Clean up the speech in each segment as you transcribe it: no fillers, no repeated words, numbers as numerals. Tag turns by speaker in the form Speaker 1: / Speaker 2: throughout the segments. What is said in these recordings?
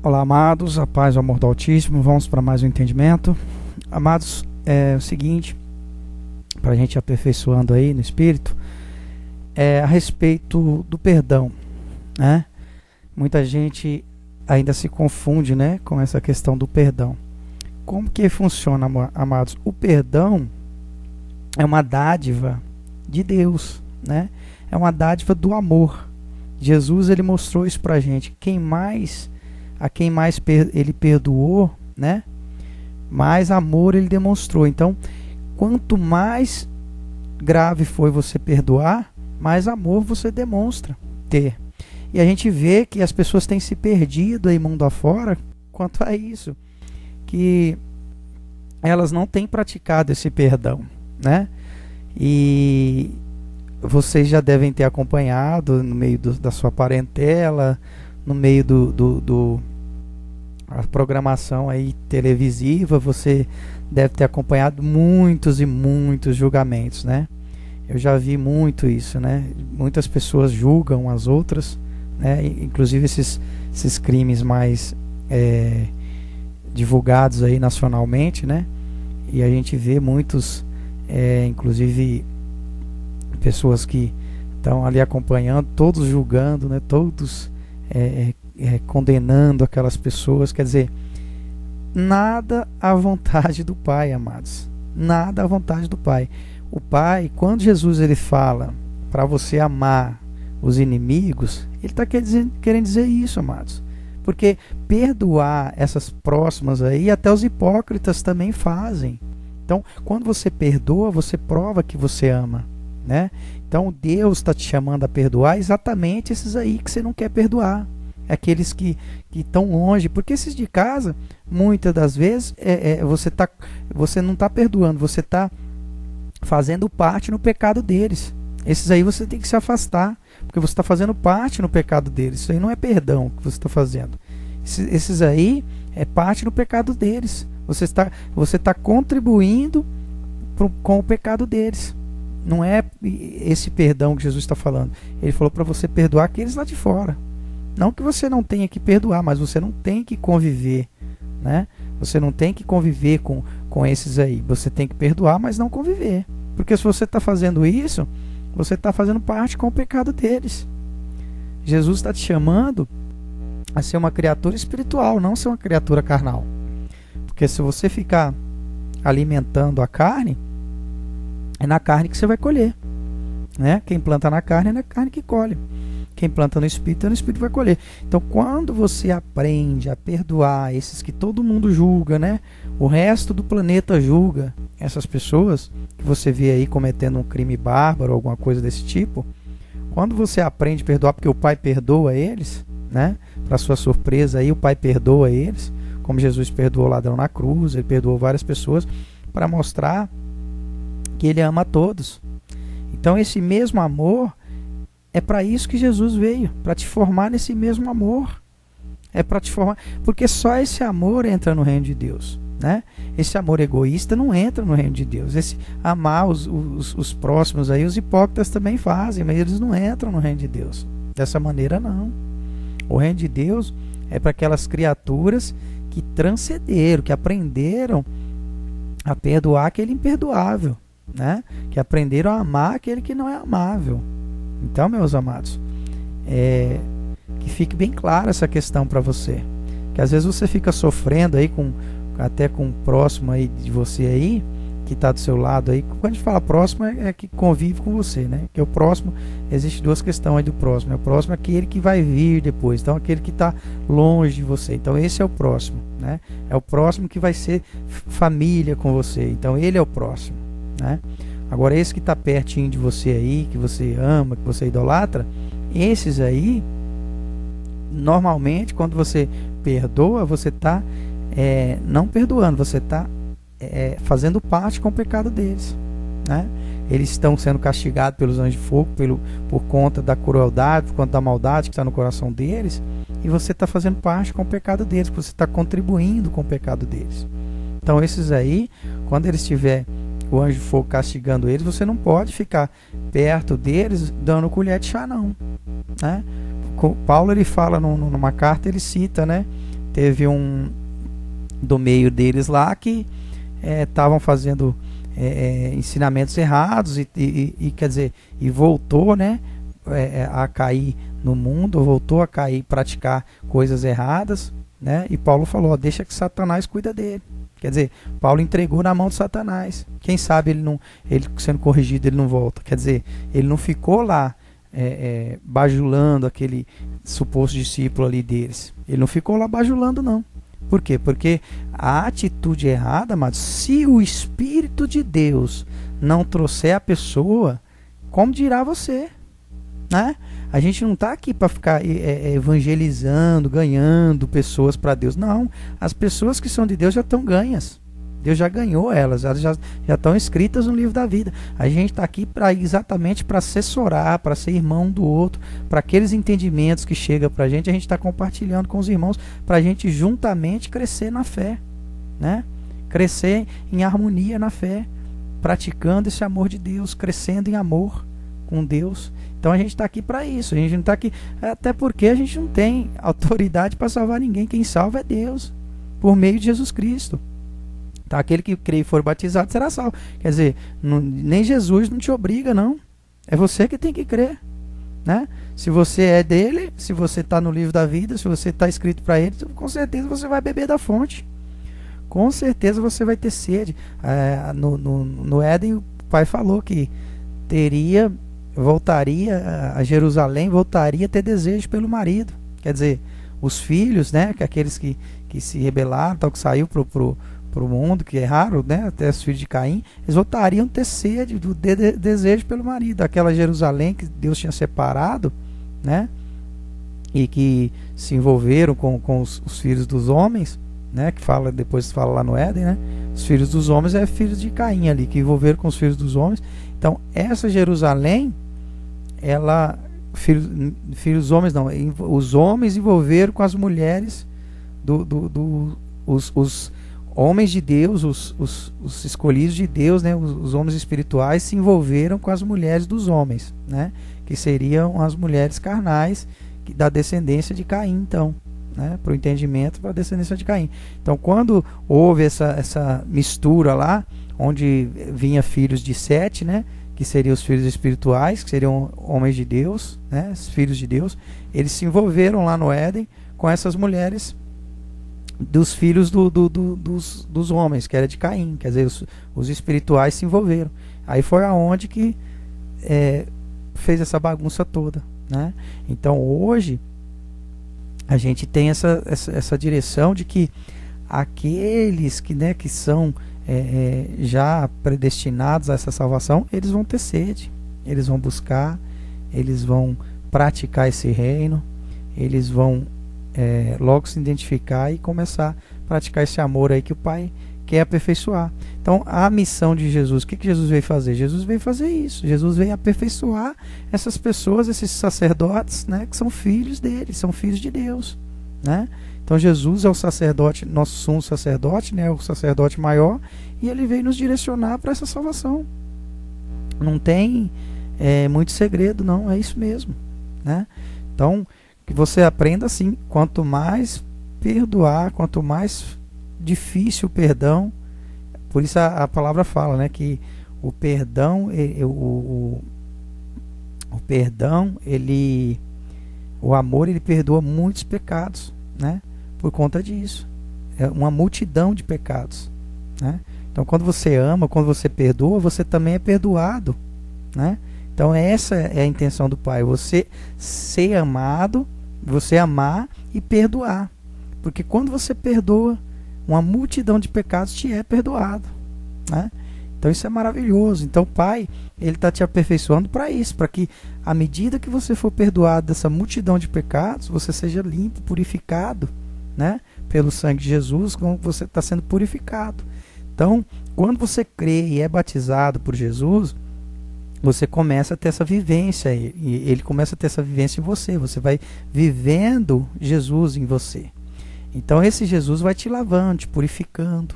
Speaker 1: Olá, amados, a paz e o amor do Altíssimo. Vamos para mais um entendimento. Amados, é o seguinte, para a gente ir aperfeiçoando aí no Espírito, a respeito do perdão, né? Muita gente ainda se confunde, né, com essa questão do perdão. Como que funciona, amados? O perdão é uma dádiva de Deus, né? É uma dádiva do amor. Jesus, ele mostrou isso para a gente. A quem mais ele perdoou, né? Mais amor ele demonstrou. Então, quanto mais grave foi você perdoar, mais amor você demonstra ter. E a gente vê que as pessoas têm se perdido aí mundo afora quanto a isso, que elas não têm praticado esse perdão, né? E vocês já devem ter acompanhado no meio da sua parentela, no meio a programação aí televisiva, você deve ter acompanhado muitos e muitos julgamentos, né? Eu já vi muito isso, né? Muitas pessoas julgam as outras, né? Inclusive esses crimes mais divulgados aí nacionalmente, né? E a gente vê muitos, inclusive pessoas que estão ali acompanhando, todos julgando, né? Todos condenando aquelas pessoas. Quer dizer, nada à vontade do Pai, amados, nada à vontade do Pai. O Pai, quando Jesus ele fala para você amar os inimigos, ele está querendo dizer isso, amados, porque perdoar essas próximas aí, até os hipócritas também fazem. Então, quando você perdoa, você prova que você ama, né? Então Deus está te chamando a perdoar exatamente esses aí que você não quer perdoar, aqueles que estão longe, porque esses de casa, muitas das vezes, você não está perdoando, você está fazendo parte no pecado deles. Esses aí você tem que se afastar, porque você está fazendo parte no pecado deles. Isso aí não é perdão que você está fazendo. Esses aí é parte no pecado deles. Você está contribuindo com o pecado deles. Não é esse perdão que Jesus está falando. Ele falou para você perdoar aqueles lá de fora. Não que você não tenha que perdoar, mas você não tem que conviver, né? Você não tem que conviver com esses aí. Você tem que perdoar, mas não conviver. Porque se você está fazendo isso, você está fazendo parte com o pecado deles. Jesus está te chamando a ser uma criatura espiritual, não ser uma criatura carnal. Porque se você ficar alimentando a carne, é na carne que você vai colher, né? Quem planta na carne é na carne que colhe. Quem planta no espírito é no espírito que vai colher. Então, quando você aprende a perdoar esses que todo mundo julga, né? O resto do planeta julga essas pessoas que você vê aí cometendo um crime bárbaro, alguma coisa desse tipo. Quando você aprende a perdoar, porque o Pai perdoa eles, né? Para sua surpresa aí, o Pai perdoa eles, como Jesus perdoou o ladrão na cruz, ele perdoou várias pessoas para mostrar que ele ama a todos. Então, esse mesmo amor é para isso que Jesus veio, para te formar nesse mesmo amor. É para te formar, porque só esse amor entra no reino de Deus, né? Esse amor egoísta não entra no reino de Deus. Esse amar os próximos aí, os hipócritas também fazem, mas eles não entram no reino de Deus. Dessa maneira, não. O reino de Deus é para aquelas criaturas que transcenderam, que aprenderam a perdoar aquele imperdoável, né? Que aprenderam a amar aquele que não é amável. Então, meus amados, que fique bem clara essa questão para você, que às vezes você fica sofrendo aí até com o próximo aí de você aí, que está do seu lado aí. Quando a gente fala próximo, é que convive com você, né? Que o próximo, existe duas questões aí do próximo. O próximo é aquele que vai vir depois, então aquele que está longe de você. Então esse é o próximo, né? É o próximo que vai ser família com você. Então ele é o próximo, né? Agora esse que está pertinho de você aí, que você ama, que você idolatra, esses aí, normalmente, quando você perdoa, você está não perdoando, você está fazendo parte com o pecado deles, né? Eles estão sendo castigados pelos anjos de fogo por conta da crueldade, por conta da maldade que está no coração deles, e você está fazendo parte com o pecado deles, você está contribuindo com o pecado deles. Então esses aí, quando eles estiver o anjo de fogo castigando eles, você não pode ficar perto deles dando colher de chá, não, né? Paulo, ele fala numa carta, ele cita, né, teve um do meio deles lá que estavam fazendo ensinamentos errados e quer dizer, e voltou, né, a cair no mundo, voltou a cair, praticar coisas erradas, né? E Paulo falou, ó, deixa que Satanás cuida dele. Quer dizer, Paulo entregou na mão de Satanás. Quem sabe ele sendo corrigido, ele não volta. Quer dizer, ele não ficou lá bajulando aquele suposto discípulo ali deles. Ele não ficou lá bajulando, não. Por quê? Porque a atitude errada, mas se o Espírito de Deus não trouxer a pessoa, como dirá você? Né? A gente não está aqui para ficar evangelizando, ganhando pessoas para Deus. Não, as pessoas que são de Deus já estão ganhas. Deus já ganhou elas já estão escritas no livro da vida. A gente está aqui exatamente para assessorar, para ser irmão um do outro, para aqueles entendimentos que chegam para a gente está compartilhando com os irmãos, para a gente juntamente crescer na fé, né? Crescer em harmonia na fé, praticando esse amor de Deus, crescendo em amor com Deus. Então a gente está aqui para isso. A gente não está aqui, até porque a gente não tem autoridade para salvar ninguém. Quem salva é Deus, por meio de Jesus Cristo. Tá? Aquele que crê e for batizado será salvo. Quer dizer, nem Jesus não te obriga, não. É você que tem que crer, né? Se você é dele, se você está no livro da vida, se você está escrito para ele, com certeza você vai beber da fonte. Com certeza você vai ter sede. No Éden, o pai falou que voltaria a Jerusalém, voltaria a ter desejo pelo marido. Quer dizer, os filhos, né, que aqueles que se rebelaram, tal, que saiu pro mundo, que erraram, né, até os filhos de Caim, eles voltariam a ter sede do desejo pelo marido. Aquela Jerusalém que Deus tinha separado, né, e que se envolveram com os filhos dos homens, né, que depois fala lá no Éden, né, os filhos dos homens filhos de Caim ali, que envolveram com os filhos dos homens. Então essa Jerusalém, filhos homens não, os homens envolveram com as mulheres os homens de Deus, os escolhidos de Deus, né, os homens espirituais se envolveram com as mulheres dos homens, né, que seriam as mulheres carnais da descendência de Caim, então, né, para o entendimento para a descendência de Caim. Então, quando houve essa mistura lá, onde vinha filhos de Sete, né, que seriam os filhos espirituais, que seriam homens de Deus, né, filhos de Deus, eles se envolveram lá no Éden com essas mulheres dos filhos dos homens, que era de Caim. Quer dizer, os espirituais se envolveram. Aí foi aonde que fez essa bagunça toda, né? Então hoje a gente tem essa direção de que aqueles que são já predestinados a essa salvação, eles vão ter sede, eles vão buscar, eles vão praticar esse reino, eles vão logo se identificar e começar a praticar esse amor aí que o Pai quer aperfeiçoar. Então a missão de Jesus, o que Jesus veio fazer? Jesus veio fazer isso. Jesus veio aperfeiçoar essas pessoas, esses sacerdotes, né, que são filhos dele, são filhos de Deus, né? Então Jesus é o sacerdote, nosso sumo sacerdote, né, o sacerdote maior, e ele veio nos direcionar para essa salvação. Não tem muito segredo, não, é isso mesmo, né? Então que você aprenda assim, quanto mais perdoar, quanto mais difícil o perdão, por isso a palavra fala, né, que o perdão, o amor, ele perdoa muitos pecados, né, por conta disso. É uma multidão de pecados, né? Então quando você ama, quando você perdoa, você também é perdoado, né? Então essa é a intenção do Pai, você ser amado, você amar e perdoar. Porque quando você perdoa, uma multidão de pecados te é perdoado, né? Então isso é maravilhoso. Então o Pai, ele está te aperfeiçoando para isso, para que à medida que você for perdoado dessa multidão de pecados, você seja limpo, purificado, né, pelo sangue de Jesus, como você está sendo purificado. Então, quando você crê e é batizado por Jesus, você começa a ter essa vivência, e ele começa a ter essa vivência em você. Você vai vivendo Jesus em você. Então esse Jesus vai te lavando, te purificando,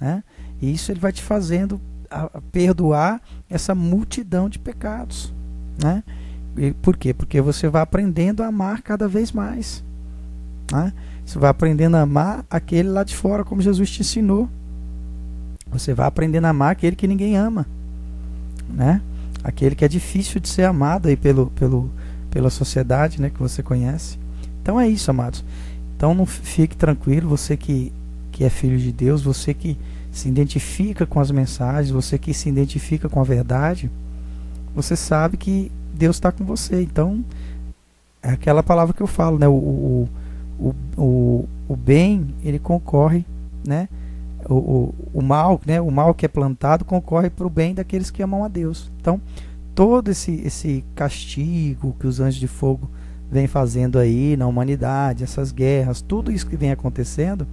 Speaker 1: né? E isso ele vai te fazendo a perdoar essa multidão de pecados, né? E por quê? Porque você vai aprendendo a amar cada vez mais, né? Você vai aprendendo a amar aquele lá de fora, como Jesus te ensinou. Você vai aprendendo a amar aquele que ninguém ama, né? Aquele que é difícil de ser amado aí pela sociedade, né, que você conhece. Então é isso, amados. Então não fique tranquilo, você que é filho de Deus, você que se identifica com as mensagens, você que se identifica com a verdade, você sabe que Deus está com você. Então é aquela palavra que eu falo, né? O bem, ele concorre, né? O mal, né? O mal que é plantado concorre para o bem daqueles que amam a Deus. Então, todo esse castigo que os anjos de fogo vêm fazendo aí na humanidade, essas guerras, tudo isso que vem acontecendo,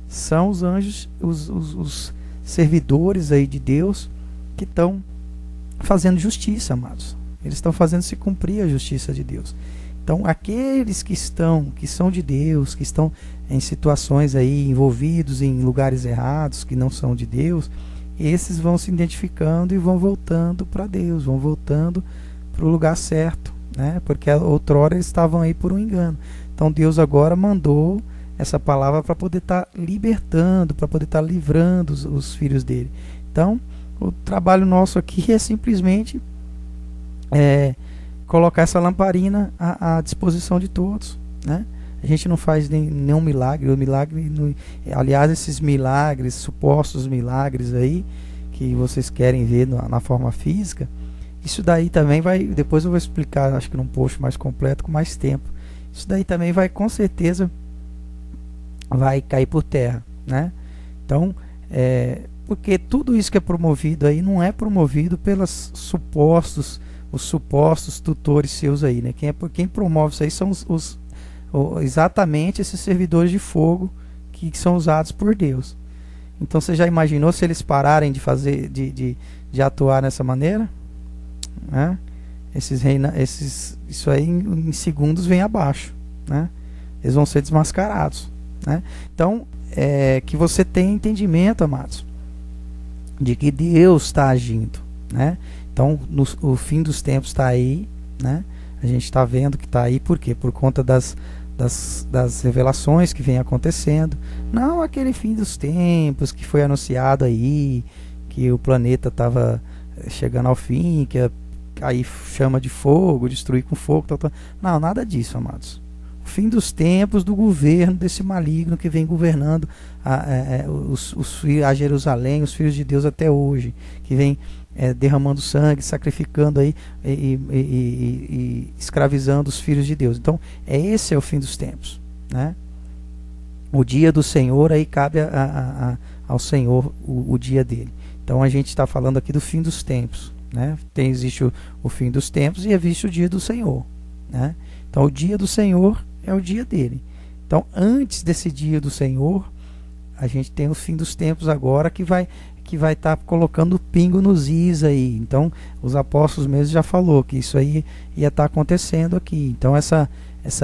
Speaker 1: são os anjos, os servidores aí de Deus que estão fazendo justiça, amados. Eles estão fazendo se cumprir a justiça de Deus. Então, aqueles que são de Deus, que estão em situações aí envolvidos em lugares errados, que não são de Deus, esses vão se identificando e vão voltando para Deus, vão voltando para o lugar certo, né? Porque outrora eles estavam aí por um engano. Então, Deus agora mandou essa palavra para poder estar libertando, para poder estar livrando os filhos dele. Então, o trabalho nosso aqui é simplesmente colocar essa lamparina à disposição de todos, né? A gente não faz nenhum milagre. Aliás, esses milagres, supostos milagres aí que vocês querem ver na forma física, isso daí também vai, depois eu vou explicar, acho que num post mais completo, com mais tempo. Isso daí também vai, com certeza, vai cair por terra, né? Então, porque tudo isso que é promovido aí não é promovido pelos supostos tutores seus aí, né? Quem promove isso aí são exatamente esses servidores de fogo que são usados por Deus. Então você já imaginou se eles pararem de fazer, de atuar dessa maneira, né? Isso aí em segundos vem abaixo, né? Eles vão ser desmascarados, né? Então que você tenha entendimento, amados, de que Deus está agindo, né? Então o fim dos tempos está aí, né? A gente está vendo que está aí, por quê? Por conta das revelações que vem acontecendo. Não aquele fim dos tempos que foi anunciado aí, que o planeta estava chegando ao fim, que ia cair chama de fogo, destruir com fogo, tal. Não, nada disso, amados. O fim dos tempos do governo desse maligno que vem governando a Jerusalém, os filhos de Deus até hoje, que vem derramando sangue, sacrificando aí e escravizando os filhos de Deus. Então, esse é o fim dos tempos, né? O dia do Senhor, aí cabe ao Senhor o dia dele. Então, a gente está falando aqui do fim dos tempos, né? Existe o fim dos tempos e existe o dia do Senhor, né? Então, o dia do Senhor é o dia dele. Então, antes desse dia do Senhor, a gente tem o fim dos tempos agora que vai estar colocando pingo nos is aí. Então, os apóstolos mesmo já falou que isso aí ia estar acontecendo aqui. Então, essa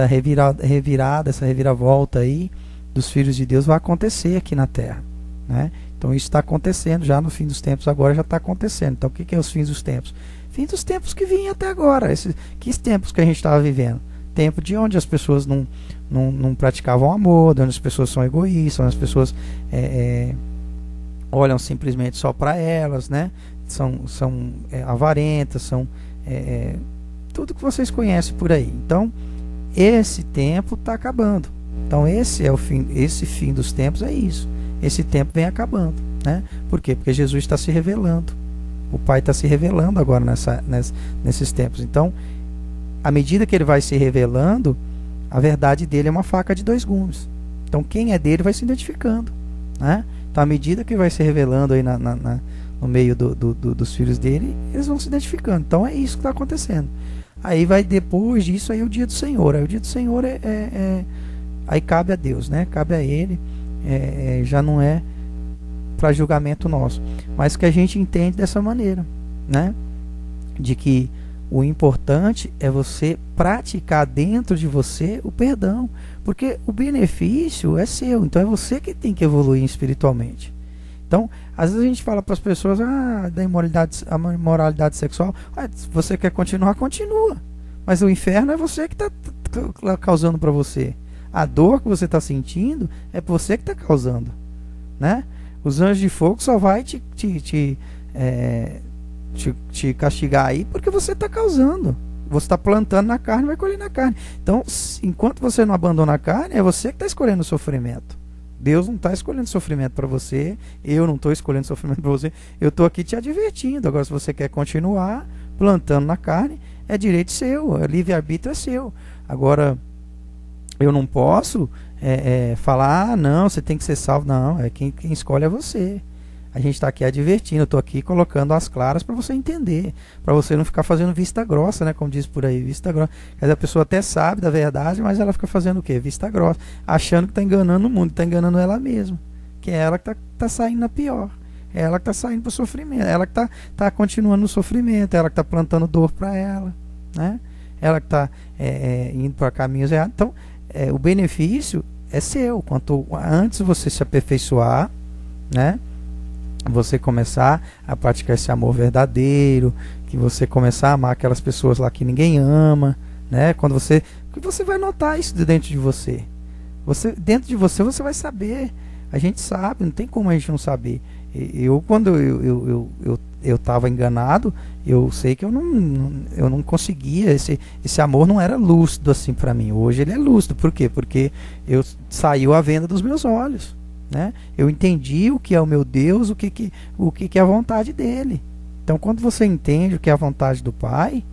Speaker 1: reviravolta aí dos filhos de Deus vai acontecer aqui na Terra, né? Então, isso está acontecendo já no fim dos tempos, agora já está acontecendo. Então, o que é os fins dos tempos? Fim dos tempos que vinham até agora. Que tempos que a gente estava vivendo? Tempo de onde as pessoas não praticavam amor, onde as pessoas são egoístas, onde as pessoas olham simplesmente só para elas, né? São avarentas, são tudo que vocês conhecem por aí. Então, esse tempo está acabando. Então, esse fim dos tempos é isso. Esse tempo vem acabando, né? Por quê? Porque Jesus está se revelando. O Pai está se revelando agora nesses tempos. Então, à medida que ele vai se revelando, a verdade dele é uma faca de dois gumes. Então, quem é dele vai se identificando, né? Então, à medida que vai se revelando aí no meio dos filhos dele, eles vão se identificando. Então, é isso que está acontecendo. Aí vai, depois disso, aí o dia do Senhor. Aí o dia do Senhor aí cabe a Deus, né? Cabe a ele. Já não é para julgamento nosso. Mas que a gente entende dessa maneira, né? De que o importante é você praticar dentro de você o perdão, porque o benefício é seu, então é você que tem que evoluir espiritualmente. Então, às vezes a gente fala para as pessoas da imoralidade sexual, se você quer continuar, continua, mas o inferno é você que está causando para você. A dor que você está sentindo é você que está causando, né? Os anjos de fogo só vai te castigar aí porque você está causando. Você está plantando na carne, vai colher na carne. Então, enquanto você não abandona a carne, é você que está escolhendo o sofrimento. Deus não está escolhendo sofrimento para você. Eu não estou escolhendo sofrimento para você. Eu estou aqui te advertindo. Agora, se você quer continuar plantando na carne, é direito seu. Livre-arbítrio é seu. Agora, eu não posso falar, não, você tem que ser salvo. Não, quem escolhe é você. A gente está aqui advertindo, eu estou aqui colocando as claras para você entender, para você não ficar fazendo vista grossa, né? Como diz por aí, vista grossa. Quer dizer, a pessoa até sabe da verdade, mas ela fica fazendo o quê? Vista grossa, achando que está enganando o mundo, está enganando ela mesma, que é ela que está saindo na pior, é ela que está saindo para o sofrimento, é ela que está continuando no sofrimento, é ela que está plantando dor para ela, né? Ela que está indo para caminhos errados. Então, o benefício é seu. Quanto antes você se aperfeiçoar, né? Você começar a praticar esse amor verdadeiro, que você começar a amar aquelas pessoas lá que ninguém ama, né? Quando você vai notar isso dentro de você. Dentro de você vai saber. A gente sabe, não tem como a gente não saber. Quando eu estava enganado, eu sei que eu não conseguia, esse amor não era lúcido assim para mim. Hoje ele é lúcido. Por quê? Porque saiu a venda dos meus olhos, né? Eu entendi o que é o meu Deus, o que é a vontade dele. Então, quando você entende o que é a vontade do Pai,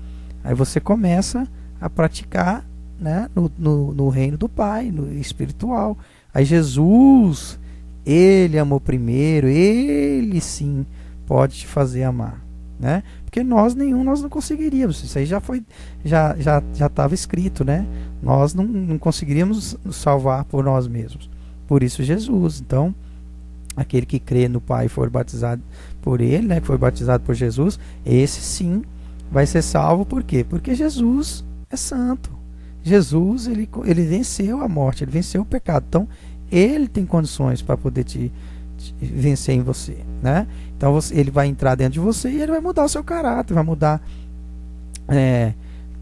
Speaker 1: aí você começa a praticar, né, no reino do Pai, no espiritual. Aí Jesus, ele amou primeiro, ele sim pode te fazer amar, né? Porque nós não conseguiríamos. Isso aí já estava escrito, né? Nós não conseguiríamos nos salvar por nós mesmos. Por isso Jesus. Então, aquele que crê no Pai e for batizado por ele, né, que foi batizado por Jesus, esse sim vai ser salvo. Por quê? Porque Jesus é santo. Jesus, ele venceu a morte, ele venceu o pecado. Então, ele tem condições para poder te vencer em você, né? Então, ele vai entrar dentro de você e ele vai mudar o seu caráter, vai mudar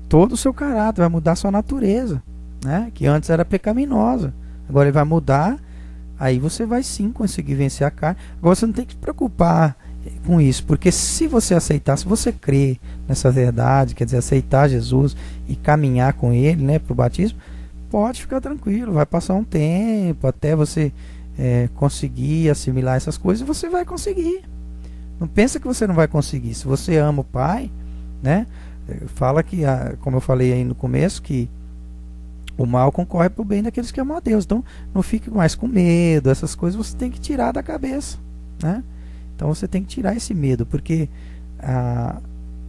Speaker 1: todo o seu caráter, vai mudar a sua natureza, né? Que antes era pecaminosa. Agora ele vai mudar, aí você vai sim conseguir vencer a carne. Agora você não tem que se preocupar com isso, porque se você aceitar, se você crer nessa verdade, quer dizer, aceitar Jesus e caminhar com ele, né, para o batismo, pode ficar tranquilo, vai passar um tempo até você conseguir assimilar essas coisas, e você vai conseguir. Não pensa que você não vai conseguir. Se você ama o Pai, né, fala que, como eu falei aí no começo, que o mal concorre para o bem daqueles que amam a Deus. Então, não fique mais com medo. Essas coisas você tem que tirar da cabeça, né? Então, você tem que tirar esse medo, porque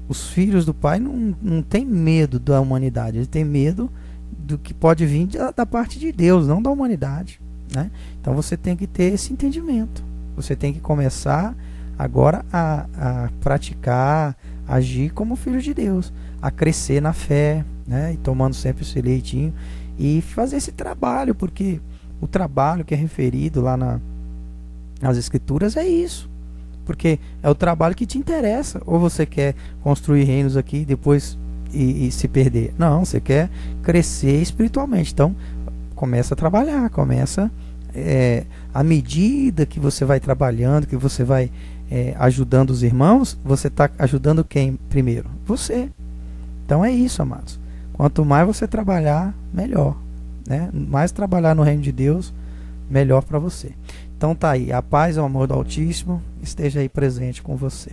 Speaker 1: os filhos do Pai não têm medo da humanidade. Eles têm medo do que pode vir da parte de Deus, não da humanidade, né? Então, você tem que ter esse entendimento. Você tem que começar agora a praticar, agir como filho de Deus, a crescer na fé, né? E tomando sempre esse leitinho e fazer esse trabalho, porque o trabalho que é referido lá nas Escrituras é isso, porque é o trabalho que te interessa. Ou você quer construir reinos aqui depois e se perder? Não, você quer crescer espiritualmente. Então começa a trabalhar, à medida que você vai trabalhando, que você vai ajudando os irmãos, você está ajudando quem primeiro? Você. Então é isso, amados. Quanto mais você trabalhar, melhor, né? Mais trabalhar no reino de Deus, melhor para você. Então tá aí, a paz e o amor do Altíssimo esteja aí presente com você.